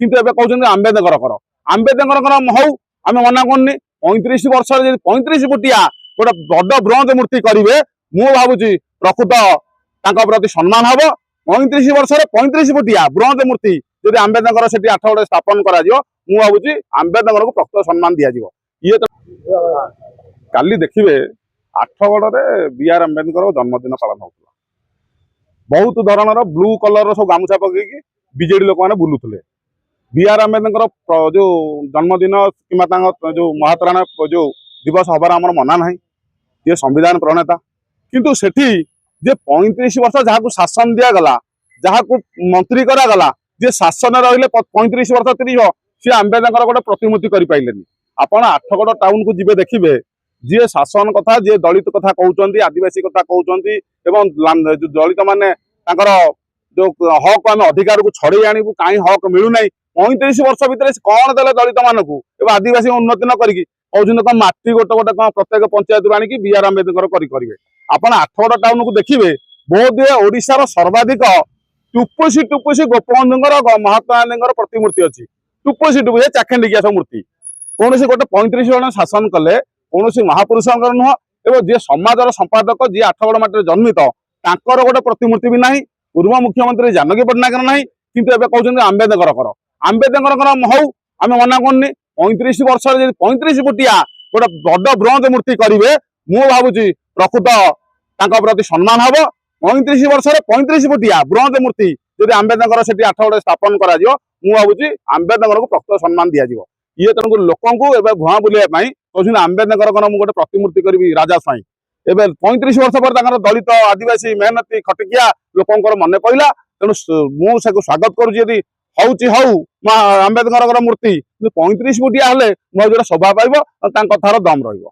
किंतु एबे कहउछन्ति आंबेडकर कर आंबेडकर हौ आमे मना करनी 35 वर्ष 35 फुटिया गोटे बड़ ब्रोंज मूर्ति करेंगे मु भावुची प्रकृत तांका प्रति सम्मान हम 35 वर्ष 35 फुटिया ब्रोंज मूर्ति जदि आंबेडकर से 8 गड़े स्थापन करा मु भावुची आंबेडकर को प्रकृत सम्मान दिया ये तो काली देखिए 8गड़ रे बी आर आंबेडकर जन्मदिन पालन होता बहुत धरणर ब्लू कलर सब गामुछा पकईकि बीजेडी लोक मैंने बुलूले बी आर आंबेडकर जो जन्मदिन कि जो महात्मा जो दिवस हबार आम मना ना ये संविधान प्रणेता किंतु सेठी जे 35 वर्ष जहाँ शासन दिगला जहाँ मंत्री करागला जे शासन रही 35 वर्ष 30 सी आंबेडकर गोटे प्रतिमूर्ति कर आपण 8गड़ टाउन को जीवे देखिए जी शासन कथा जी दलित कथा कहते आदिवासी कथा कहते दलित माने जो हक आम अधिकार को छड़े आणबू कहीं हक मिलूना 35 वर्ष भितर कौन देले दलित मानक आदिवासी उन्नति न करी कहते माटी गोटे गोटे प्रत्येक पंचायत आनिकी बी आर आंबेडकर करेंगे आपण 8गड़ टाउन को देखिए बोध हुए ओडिशार सर्वाधिक टुपुसी गोपबंधुଙ୍କର महात्मा गांधी प्रतिमूर्ति अच्छी टुपुसी चाखेंडिकिया सब मूर्ति कौन गोटे 35 जन शासन कले कौन महापुरुष नुह एवं जी समाजर संपादक जी 8गड़ माटी जन्मित तांकर गोटे प्रतिमूर्ति भी नहीं पूर्व मुख्यमंत्री जानकी पट्टनायक ना किंतु एबे कहउछन्ति आंबेडकर कर आंबेडकर हौ आमे मना करनी 35 वर्ष 35 फुटिया गोटे बड़ ब्रोंज मूर्ति करेंगे मु भावुची प्रकृत तांका प्रति सम्मान हम 35 वर्ष 35 फुटिया ब्रोंज मूर्ति जदि आंबेडकर से 8गड़ स्थापन करा मु भावुची आंबेडकर को प्रकृत सम्मान दिया ये तेणुक लोक भुआ बुलाई कहते आंबेडकर गोटे प्रतिमूर्ति करी राजा स्वाई एवं 35 वर्ष पर दलित आदिवासी मेहनती खटिकिया लोकंर मन पड़ा तेणु मुझे स्वागत करुँची हौ आंबेडकर मूर्ति 35 फुटिया हेले मो शोभा पाइब कथार दम रही।